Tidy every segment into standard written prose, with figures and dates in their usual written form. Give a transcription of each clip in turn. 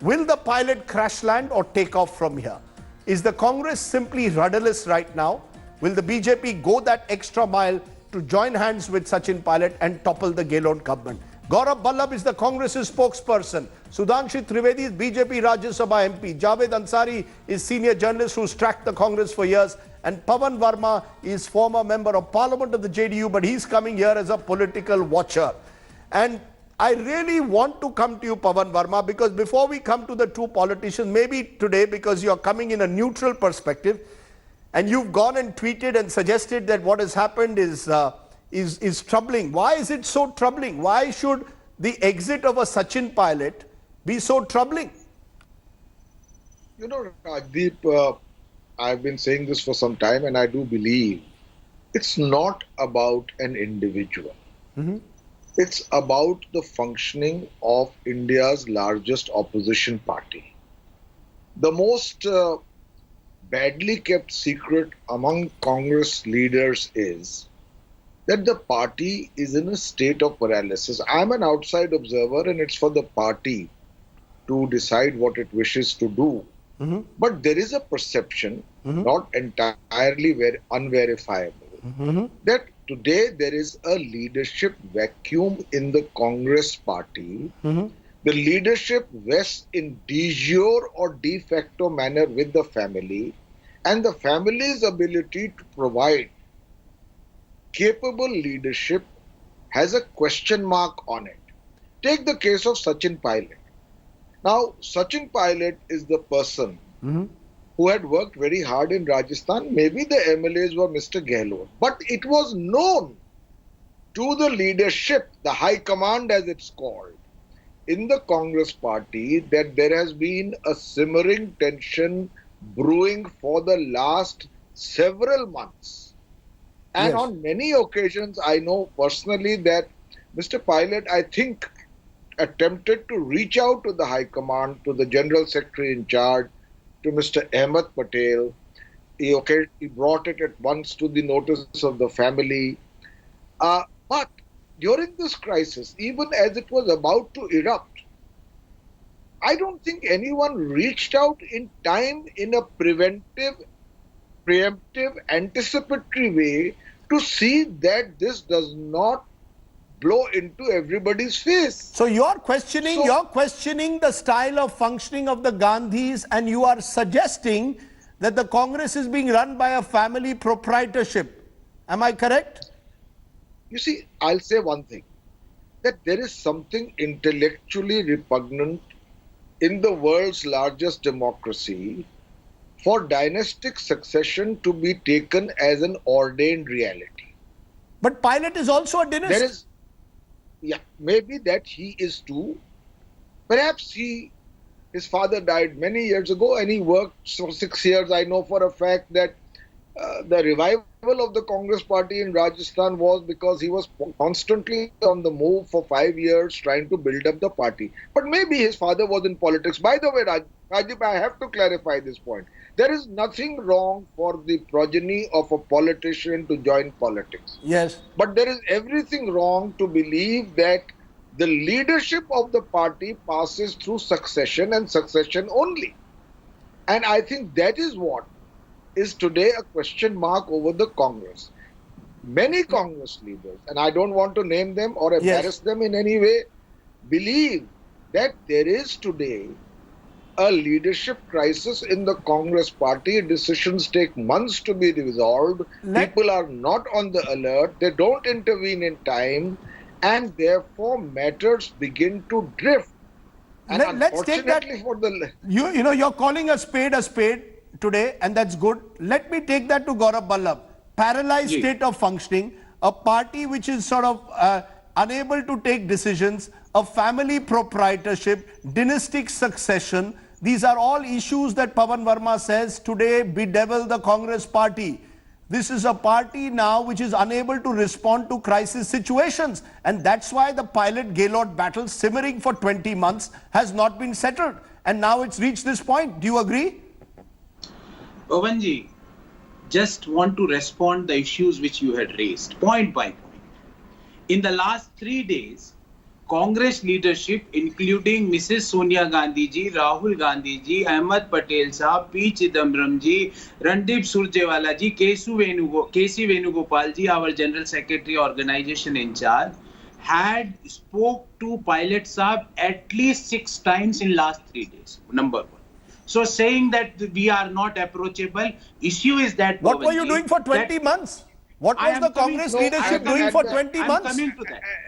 Will the pilot crash land or take off from here? Is the Congress simply rudderless right now? Will the BJP go that extra mile to join hands with Sachin Pilot and topple the Gehlot government? Gaurav Ballabh is the Congress's spokesperson. Sudhanshu Trivedi is BJP Rajya Sabha MP. Javed Ansari is senior journalist who's tracked the Congress for years. And Pawan Verma is former member of parliament of the JDU, but he's coming here as a political watcher. And I really want to come to you, Pawan Verma, because before we come to the two politicians, maybe today, because you're coming in a neutral perspective, and you've gone and tweeted and suggested that what has happened is troubling. Why is it so troubling? Why should the exit of a Sachin Pilot be so troubling? You know, Rajdeep, I've been saying this for some time, and I do believe it's not about an individual. Mm-hmm. It's about the functioning of India's largest opposition party. The most badly kept secret among Congress leaders is that the party is in a state of paralysis. I'm an outside observer, and it's for the party to decide what it wishes to do. Mm-hmm. But there is a perception, mm-hmm. not entirely unverifiable, mm-hmm. that today there is a leadership vacuum in the Congress party. Mm-hmm. The leadership vests in de jure or de facto manner with the family, and the family's ability to provide capable leadership has a question mark on it. Take the case of Sachin Pilot. Now, Sachin Pilot is the person mm-hmm. who had worked very hard in Rajasthan. Maybe the MLAs were Mr. Gehlot, but it was known to the leadership, the high command as it's called, in the Congress party, that there has been a simmering tension brewing for the last several months. And Yes. on many occasions, I know personally that Mr. Pilot, I think, attempted to reach out to the High Command, to the General Secretary in charge, to Mr. Ahmed Patel. He brought it at once to the notice of the family. But during this crisis, even as it was about to erupt, I don't think anyone reached out in time in a preemptive, anticipatory way to see that this does not blow into everybody's face. So you're questioning the style of functioning of the Gandhis, and you are suggesting that the Congress is being run by a family proprietorship. Am I correct? You see, I'll say one thing, that there is something intellectually repugnant in the world's largest democracy for dynastic succession to be taken as an ordained reality. But Pilot is also a dynasty. Maybe that he is too. Perhaps his father died many years ago and he worked for 6 years. I know for a fact that the revival of the Congress party in Rajasthan was because he was constantly on the move for 5 years trying to build up the party. But maybe his father was in politics. By the way, Rajdeep, I have to clarify this point. There is nothing wrong for the progeny of a politician to join politics. Yes. But there is everything wrong to believe that the leadership of the party passes through succession and succession only. And I think that is what is today a question mark over the Congress. Many Congress leaders, and I don't want to name them or embarrass them in any way, believe that there is today a leadership crisis in the Congress party. Decisions take months to be resolved. People are not on the alert. They don't intervene in time. And therefore, matters begin to drift. And let's take that. You're calling a spade today, and that's good. Let me take that to Gaurav Ballabh. Paralyzed state of functioning, a party which is sort of unable to take decisions, a family proprietorship, dynastic succession. These are all issues that Pawan Verma says today bedevil the Congress party. This is a party now which is unable to respond to crisis situations. And that's why the Pilot-Gehlot battle, simmering for 20 months, has not been settled. And now it's reached this point. Do you agree? Pawanji, just want to respond the issues which you had raised, point by point. In the last 3 days, Congress leadership, including Mrs. Sonia Gandhi ji, Rahul Gandhi ji, Ahmed Patel Saab, P. Chidambaram ji, Randeep Surjewala ji, KC Venugopal ji, our General Secretary Organization in charge, had spoke to Pilot Saab at least 6 times in last 3 days. Number one. So saying that we are not approachable, issue is that... What were you doing for 20 months? What was the Congress leadership doing for 20 months?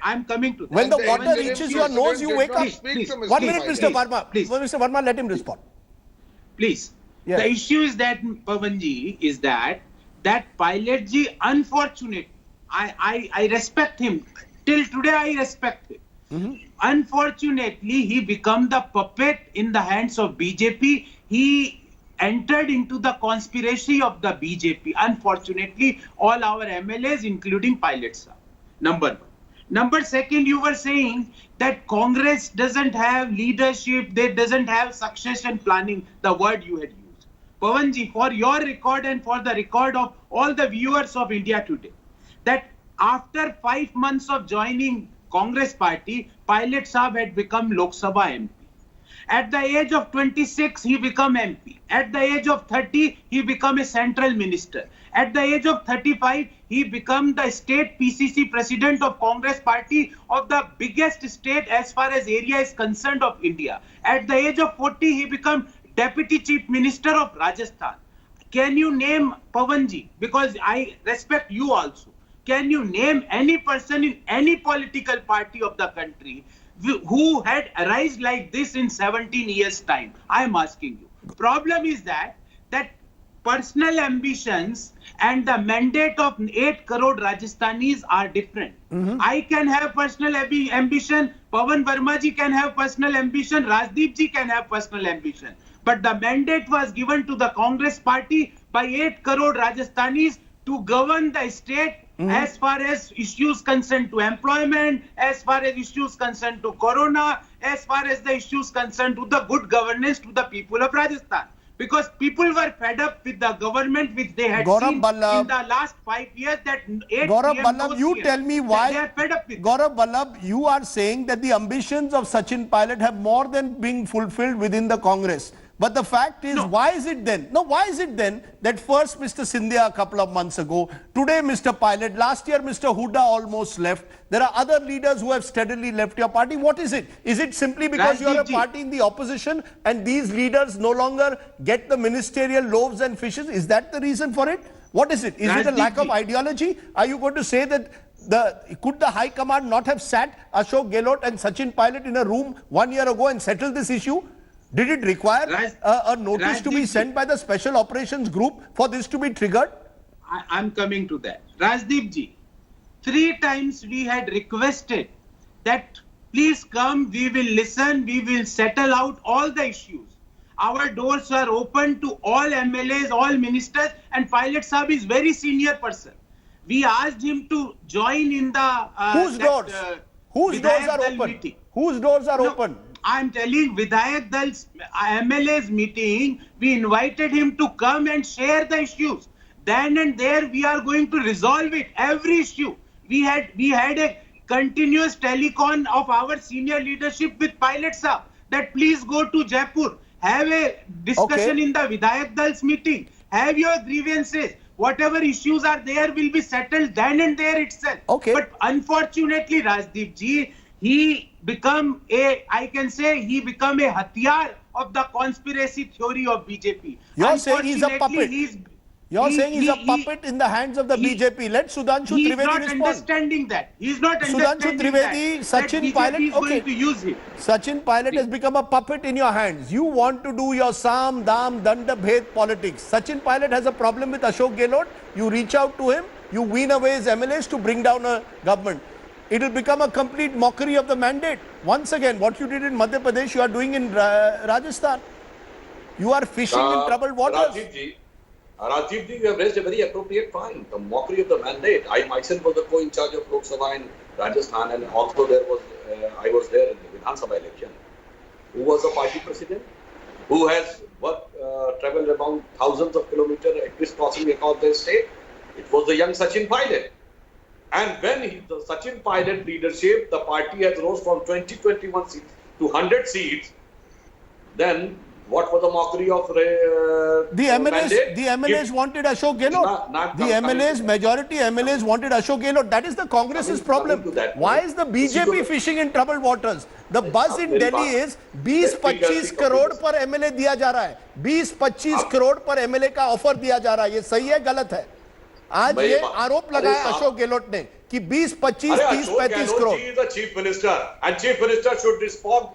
I'm coming to that. When the water the reaches your nose, you wake up. Please. 1 minute, Mr. Verma. Please. Mr. Verma, let him respond. Please. Yeah. The issue is that, Pavanji, is that Pilot ji, unfortunate, I respect him. Till today, I respect him. Unfortunately, he became the puppet in the hands of BJP. He entered into the conspiracy of the BJP. Unfortunately, all our MLAs, including pilots, number one. Number second, you were saying that Congress doesn't have leadership, they doesn't have succession planning, the word you had used. Pavanji, for your record and for the record of all the viewers of India Today, that after 5 months of joining Congress party, Pilot Saab had become Lok Sabha MP. At the age of 26, he became MP. At the age of 30, he became a central minister. At the age of 35, he became the state PCC president of Congress party of the biggest state as far as area is concerned of India. At the age of 40, he became deputy chief minister of Rajasthan. Can you name, Pavanji, because I respect you also, can you name any person in any political party of the country who had arisen like this in 17 years' time? I am asking you. Problem is that personal ambitions and the mandate of 8 crore Rajasthanis are different. I can have personal ambition, Pawan Verma ji can have personal ambition, Rajdeep ji can have personal ambition. But the mandate was given to the Congress party by 8 crore Rajasthanis to govern the state as far as issues concerned to employment, as far as issues concerned to corona, as far as the issues concerned to the good governance to the people of Rajasthan. Because people were fed up with the government which they had seen in the last 5 years, that 8 Gaurav PM, Vallabh, you tell me why. They are fed up with Gaurav Vallabh, you are saying that the ambitions of Sachin Pilot have more than been fulfilled within the Congress. But the fact is, why is it then that first Mr. Scindia a couple of months ago, today Mr. Pilot, last year Mr. Huda almost left. There are other leaders who have steadily left your party. What is it? Is it simply because you are a party in the opposition and these leaders no longer get the ministerial loaves and fishes? Is that the reason for it? What is it? Is it a lack of ideology? Are you going to say that could the High Command not have sat Ashok Gehlot and Sachin Pilot in a room 1 year ago and settled this issue? Did it require a notice to be sent by the Special Operations Group for this to be triggered? I'm coming to that. Rajdeep ji, 3 times we had requested that please come, we will listen, we will settle out all the issues. Our doors are open to all MLAs, all ministers, and Pilot Saab is very senior person. We asked him to join in the... Whose doors? Whose doors are open? Meeting. Whose doors are open? I'm telling Vidayak Dal's MLA's meeting, we invited him to come and share the issues. Then and there we are going to resolve it, every issue. We had a continuous telecon of our senior leadership with Pilot Saab that please go to Jaipur, have a discussion in the Vidayak Dal's meeting, have your grievances. Whatever issues are there will be settled then and there itself. But unfortunately, Rajdeep ji, he become a hatyar of the conspiracy theory of BJP. You're saying he's a puppet. You're saying he's a puppet in the hands of the BJP. Let Sudhanshu Trivedi respond. He's not understanding that. He's not understanding Sudhanshu Trivedi, Sachin Pilot. Is going to use him. Sachin Pilot has become a puppet in your hands. You want to do your Sam, Dam, Danda, Bhed politics. Sachin Pilot has a problem with Ashok Gehlot. You reach out to him. You wean away his MLAs to bring down a government. It will become a complete mockery of the mandate. Once again, what you did in Madhya Pradesh, you are doing in Rajasthan. You are fishing in troubled waters. Rajdeep ji, you have raised a very appropriate point. The mockery of the mandate. I myself was the co-in charge of Lok Sabha in Rajasthan, and also I was there in the Vidhan Sabha election. Who was the party president? Who has traveled around thousands of kilometers, at least crossing across the state? It was the young Sachin Pilot. And when the Sachin Pilot leadership, the party has rose from 21 seats to 100 seats, then what was the mockery of The MLAs wanted Ashok Gehlot. The MLAs, majority MLAs wanted Ashok Gehlot. That is the Congress's problem. Why is the BJP fishing in troubled waters? The buzz in Delhi is 20-25 crore per MLA दिया जा रहा है. 20-25 crore per MLA का offer दिया जा रहा है. ये सही है गलत है? आज ये आरोप लगाया अशोक गहलोत ने कि 20, 25, 30, 35 crore. He is the chief minister, and chief minister should respond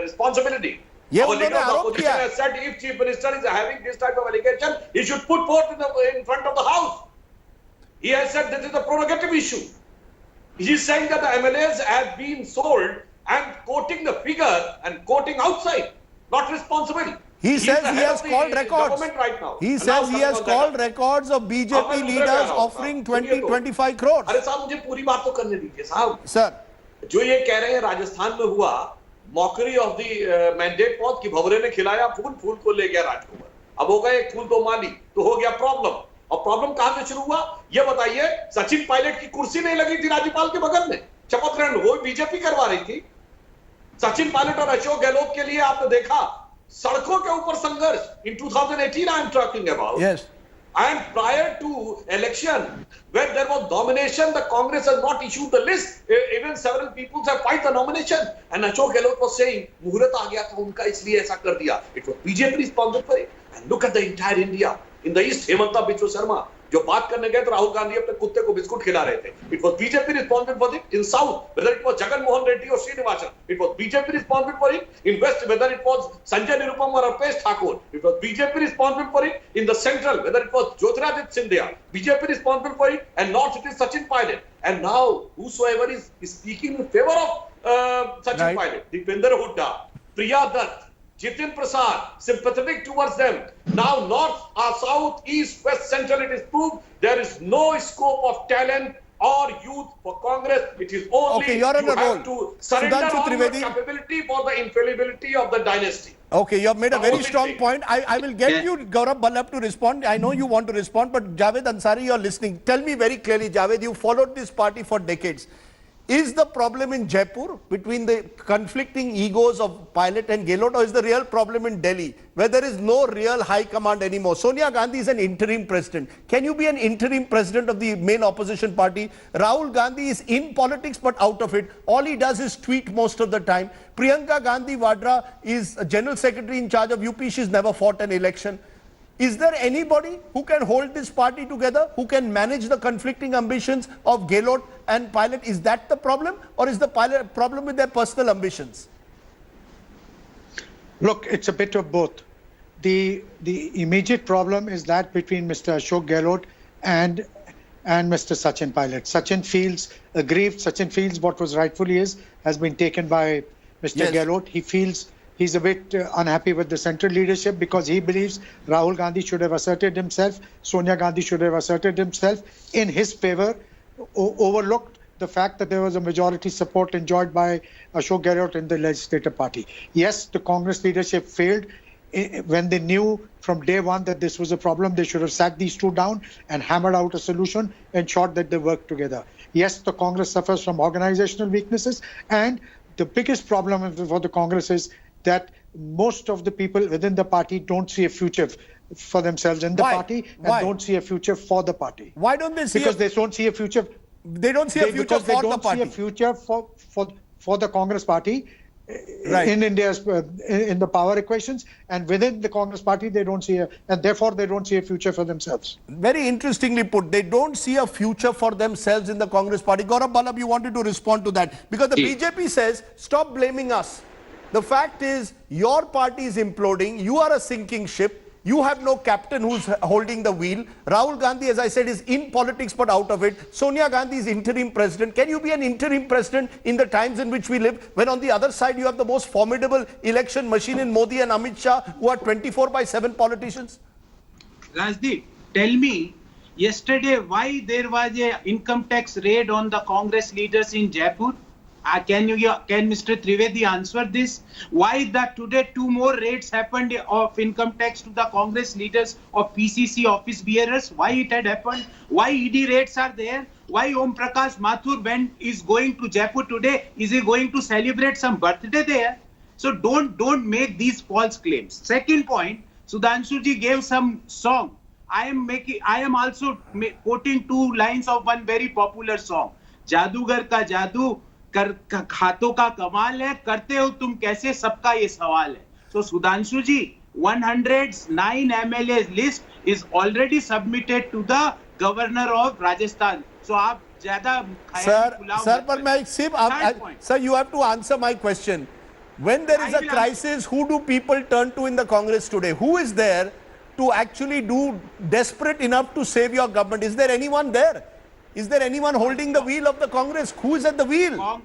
responsibility. ये Our leader उन्होंने of the आरोप opposition किया. has said if chief minister is having this type of allegation, he should put forth in front of the house. He has said this is a prerogative issue. He is saying that the MLAs have been sold and quoting the figure and quoting outside, not responsible. He says he has called records. Right now. He says he has called records of BJP leaders offering 20-25 crores. अरे साहब मुझे पूरी बात तो करने दीजिए साहब. Sir, जो ये कह रहे हैं राजस्थान में हुआ mockery of the mandate pot की भवरे ने खिलाया फूल, फूल को ले गया राजकुमार. अब हो गए फूल तो माली तो हो गया प्रॉब्लम. और प्रॉब्लम कहां से शुरू हुआ ये बताइए. सचिन पायलट की कुर्सी नहीं लगी थी राज्यपाल के बगल में शपथ ग्रहण, वो बीजेपी करवा रही थी. सचिन पायलट और अशोक गहलोत के लिए आपने देखा सड़कों के ऊपर संघर्ष. इन 2018 I am talking about. yes. And prior to election, when there was nomination, the Congress has not issued the list. Even several people have filed the nomination. And Ashok Gehlot was saying, मुहूर्त आ गया था उनका इसलिए ऐसा कर दिया. It was BJP responsible for it. And look at the entire India. In the East, Hemanta Biswa Sharma, जो बात करने गए तो राहुल गांधी अपने कुत्ते को बिस्कुट खिला रहे थे. It was BJP responsible for it. In South, whether it was Jagan Mohan Reddy or Srinivasan, it was BJP responsible for it. In West, whether it was Sanjay Nirupam or Alpesh Thakur, it was BJP responsible for it. In the Central, whether it was Jyotiraditya Scindia, BJP responsible for it. And North, it is Sachin Pilot. And now, whosoever is speaking in favor of Sachin Pilot, Deepinder Hooda, Priya Dutt, Jitin Prasad, sympathetic towards them. Now North, South, East, West, Central, it is proved there is no scope of talent or youth for Congress. It is only you're on you a have roll. to surrender Sudhanshu all your Trivedi. capability for the infallibility of the dynasty. Okay, you have made a very Only strong thing. point. I will get you, Gaurav Ballabh, to respond. I know you want to respond, but Javed Ansari, you are listening. Tell me very clearly, Javed, you followed this party for decades. Is the problem in Jaipur between the conflicting egos of Pilot and Gehlot, or is the real problem in Delhi, where there is no real high command anymore? Sonia Gandhi is an interim president. Can you be an interim president of the main opposition party? Rahul Gandhi is in politics but out of it. All he does is tweet most of the time. Priyanka Gandhi Vadra is a general secretary in charge of UP. She's never fought an election. Is there anybody who can hold this party together, who can manage the conflicting ambitions of Gehlot and Pilot? Is that the problem, or is the problem with their personal ambitions? Look, it's a bit of both. The immediate problem is that between Mr. Ashok Gehlot and Mr. Sachin Pilot. Sachin feels aggrieved. Sachin feels what was rightfully his has been taken by Mr. Gehlot. He feels he's a bit unhappy with the central leadership because he believes Rahul Gandhi should have asserted himself, Sonia Gandhi should have asserted himself in his favor, overlooked the fact that there was a majority support enjoyed by Ashok Gehlot in the legislative party. Yes, the Congress leadership failed. When they knew from day one that this was a problem, they should have sat these two down and hammered out a solution, ensured that they worked together. Yes, the Congress suffers from organizational weaknesses, and the biggest problem for the Congress is that most of the people within the party don't see a future for themselves in the party and don't see a future for the party. Why don't they see? Because they don't see a future. They don't see a future for the party. They don't see a future for the Congress party in India's in the power equations, and within the Congress party they don't see and therefore they don't see a future for themselves. Very interestingly put, they don't see a future for themselves in the Congress party. Gaurav Ballabh, you wanted to respond to that because the BJP says stop blaming us. The fact is, your party is imploding. You are a sinking ship. You have no captain who's holding the wheel. Rahul Gandhi, as I said, is in politics but out of it. Sonia Gandhi is interim president. Can you be an interim president in the times in which we live, when on the other side you have the most formidable election machine in Modi and Amit Shah, who are 24/7 politicians? Rajdeep, tell me, yesterday why there was a income tax raid on the Congress leaders in Jaipur? Can Mr. Trivedi answer this? Why that today 2 more raids happened of income tax to the Congress leaders of PCC office bearers? Why it had happened? Why ED raids are there? Why Om Prakash Mathur is going to Jaipur today? Is he going to celebrate some birthday there? So don't make these false claims. Second point, Sudhanshuji gave some song. I am also quoting 2 lines of one very popular song. जादूगर का जादू कर हाथों का कमाल है, करते हो तुम कैसे, सबका ये सवाल है. So Sudhanshu ji, 109 MLAs list is already submitted to the governor of Rajasthan. So आप ज्यादा Sir, but sir, you have to answer my question. When there is a crisis, who do people turn to in the Congress today? Who is there to actually do desperate enough to save your government? Is there anyone there? Is there anyone holding the wheel of the Congress? Who is at the wheel?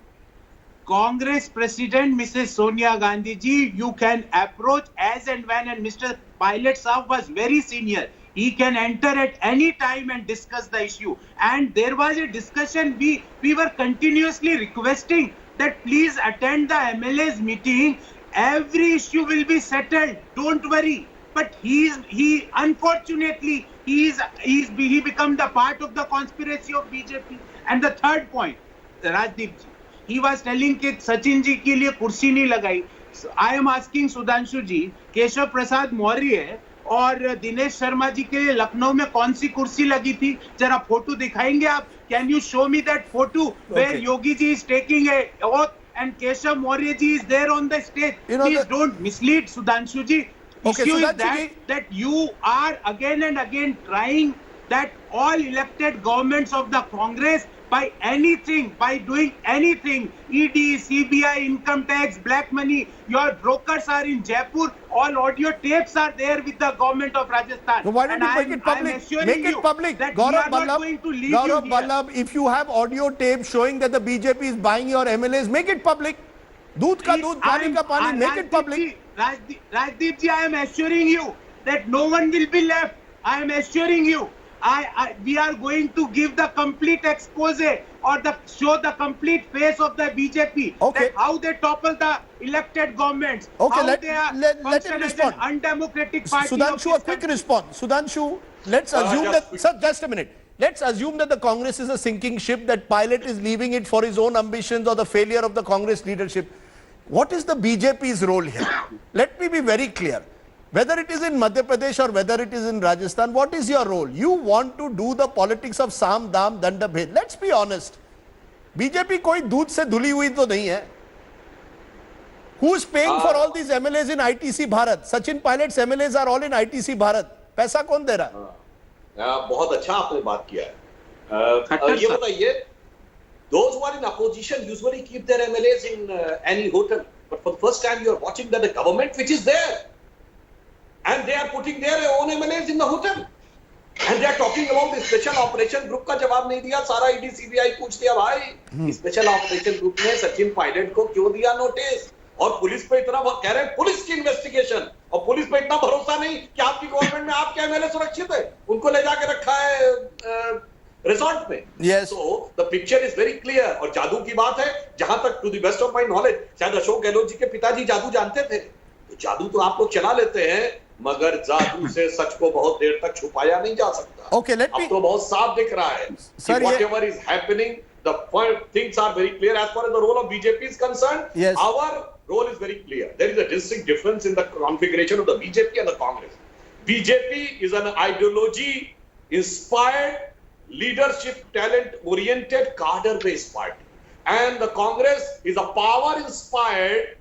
Congress President Mrs. Sonia Gandhi ji, you can approach as and when, and Mr. Pilot Saab was very senior. He can enter at any time and discuss the issue. And there was a discussion, we were continuously requesting that please attend the MLA's meeting. Every issue will be settled. Don't worry. But he unfortunately he become the part of the conspiracy of BJP. And the third point, Rajdeep ji, he was telling कि सचिन जी के लिए कुर्सी नहीं लगाई. So I am asking Sudhanshu ji, Keshav Prasad Maurya और दिनेश शर्मा जी के लिए लखनऊ में कौन सी कुर्सी लगी थी? जरा फोटो दिखाएंगे आप? Can you show me that photo where Yogi ji is taking a oath and Keshav Maurya ji is there on the stage? Please don't mislead Sudhanshu ji. Issue is that you are again and again trying that all elected governments of the Congress by doing anything, ED, CBI, income tax, black money, your brokers are in Jaipur, all audio tapes are there with the government of Rajasthan. So why don't you make it public? Make it public. Gaurav Vallabh, if you have audio tapes showing that the BJP is buying your MLAs, make it public. Doodh ka doodh, pani ka pani, make it public. Rajdeep ji, I am assuring you that no one will be left. I am assuring you. We are going to give the complete expose or show the complete face of the BJP. Okay. How they topple the elected governments. Okay, how let him respond. An undemocratic party. Sudhanshu, a quick response. Sudhanshu, let's assume that, sir, just a minute. Let's assume that the Congress is a sinking ship, that Pilot is leaving it for his own ambitions or the failure of the Congress leadership. What is the BJP's role here? Let me be very clear. Whether it is in Madhya Pradesh or whether it is in Rajasthan, what is your role? You want to do the politics of Sam, Dam, Danda, Bhed. Let's be honest. BJP koi doodh se dhuli hui to nahi hai. Who's paying for all these MLAs in ITC Bharat? Sachin Pilot's MLAs are all in ITC Bharat. Paisa kaun de raha hai? बहुत अच्छा आपने बात किया है. ये बताइए, those who are in opposition usually keep their MLAs in any hotel. But for the first time, you are watching that the government which is there, and they are putting their own MLAs in the hotel. And they are talking about the special operation group का जवाब नहीं दिया. सारा ED CBI पूछ दिया भाई. Special operation group ने सचिन पायलट को क्यों दिया नोटिस? और पुलिस पे इतना कह रहे हैं पुलिस की इन्वेस्टिगेशन, और पुलिस पे इतना भरोसा नहीं कि आपकी गवर्नमेंट में आपके MLA सुरक्षित है. उनको ले जाके रखा है रिसोर्ट में. Yes. So the picture is very clear. और जादू की बात है, जहां तक to the best of my knowledge, शायद अशोक गहलोत जी के पिताजी जादू जानते थे. तो जादू तो आप लोग चला लेते हैं, मगर जादू से सच को बहुत देर तक छुपाया नहीं जा सकता. Okay, let me. अब तो बहुत साफ दिख रहा है. Sir, whatever is happening, the things are very clear as far as the role of BJP is concerned. Yes. Our role is very clear. There is a distinct difference in the configuration of the BJP and the Congress. BJP is an ideology inspired, leadership talent oriented, cadre based party, and the Congress is a power inspired,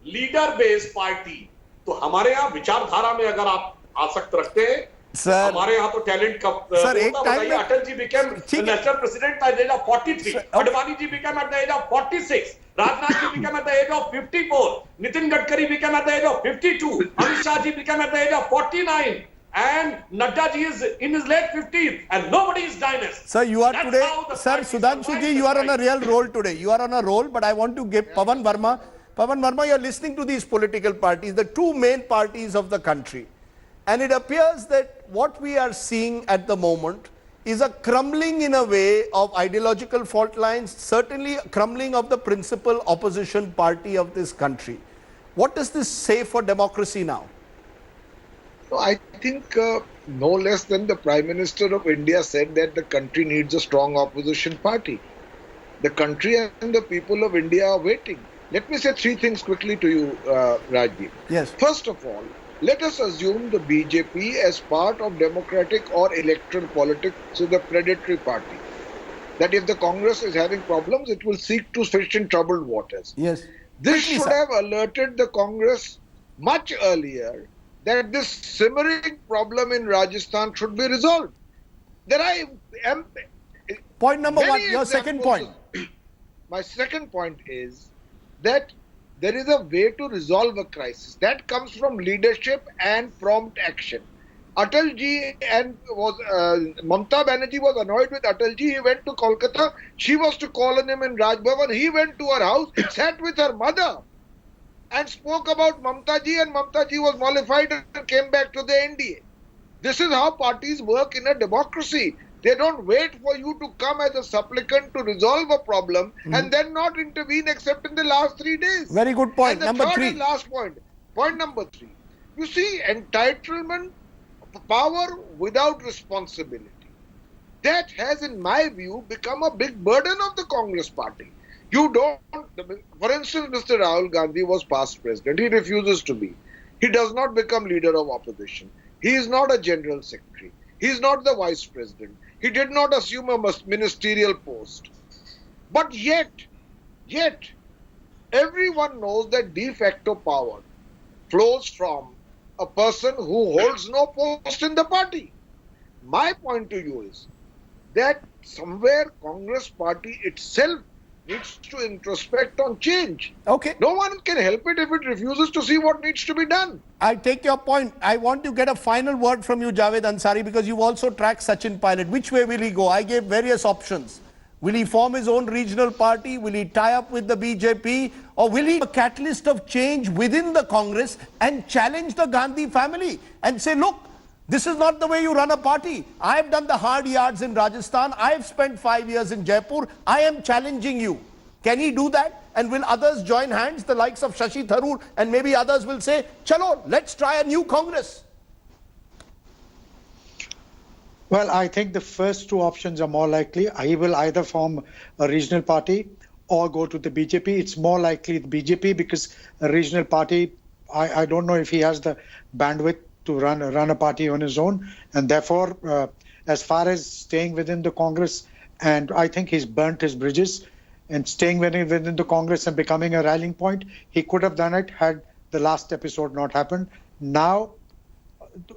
leader based party. तो हमारे यहाँ विचारधारा में अगर आप आसक्त रखते हैं, हमारे यहाँ तो टैलेंट का बताइए. Atal ji became national president at the age of 43. Advani ji became at the age of 46. Rajnath ji became at the age of 54. Nitin Gadkari became at the age of 52. Amit Shah ji became at the age of 49. And Nadda ji is in his late 50s, and nobody is dynasty. Sir, you are today, sir, Sudhanshu ji, you are on a real roll today. You are on a roll, but I want to give Pawan Verma. Pawan Verma, you are listening to these political parties, the two main parties of the country. And it appears that what we are seeing at the moment is a crumbling in a way of ideological fault lines, certainly a crumbling of the principal opposition party of this country. What does this say for democracy now? No, I think no less than the Prime Minister of India said that the country needs a strong opposition party. The country and the people of India are waiting. Let me say three things quickly to you, Rajdeep. Yes. First of all, let us assume the BJP as part of democratic or electoral politics is a predatory party. That if the Congress is having problems, it will seek to fish in troubled waters. Yes. This should have alerted the Congress much earlier that this simmering problem in Rajasthan should be resolved. There are point number one, many your second point. My second point is that there is a way to resolve a crisis. That comes from leadership and prompt action. Atalji and Mamata Banerjee was annoyed with Atalji. He went to Kolkata. She was to call on him in Raj Bhavan. He went to her house, sat with her mother and spoke about Mamataji, and Mamataji was mollified and came back to the NDA. This is how parties work in a democracy. They don't wait for you to come as a supplicant to resolve a problem and then not intervene except in the last 3 days. Very good point. And the Number third three. and last point. Point number 3. You see, entitlement, power without responsibility. That has, in my view, become a big burden of the Congress party. You don't, for instance, Mr. Rahul Gandhi was past president. He refuses to be. He does not become leader of opposition. He is not a general secretary. He is not the vice president. He did not assume a ministerial post. But yet, everyone knows that de facto power flows from a person who holds no post in the party. My point to you is that somewhere Congress party itself needs to introspect on change. Okay. No one can help it if it refuses to see what needs to be done. I take your point. I want to get a final word from you, Javed Ansari, because you've also tracked Sachin Pilot. Which way will he go? I gave various options. Will he form his own regional party? Will he tie up with the BJP? Or will he be a catalyst of change within the Congress and challenge the Gandhi family and say, look, this is not the way you run a party. I have done the hard yards in Rajasthan. I have spent 5 years in Jaipur. I am challenging you. Can he do that? And will others join hands, the likes of Shashi Tharoor, and maybe others will say, chalo, let's try a new Congress? Well, I think the first two options are more likely. He will either form a regional party or go to the BJP. It's more likely the BJP because a regional party, I don't know if he has the bandwidth to run a party on his own. And therefore, as far as staying within the Congress, and I think he's burnt his bridges, and staying within the Congress and becoming a rallying point, he could have done it had the last episode not happened. Now,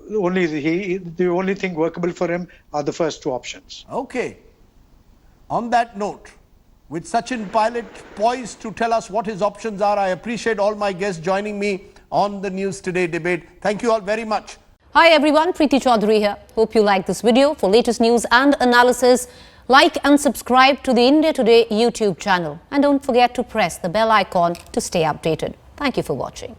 the only thing workable for him are the first two options. Okay. On that note, with Sachin Pilot poised to tell us what his options are, I appreciate all my guests joining me on the News Today debate. Thank you all very much. Hi everyone, Preeti Chaudhary here. Hope you like this video. For latest news and analysis, like and subscribe to the India Today YouTube channel. And don't forget to press the bell icon to stay updated. Thank you for watching.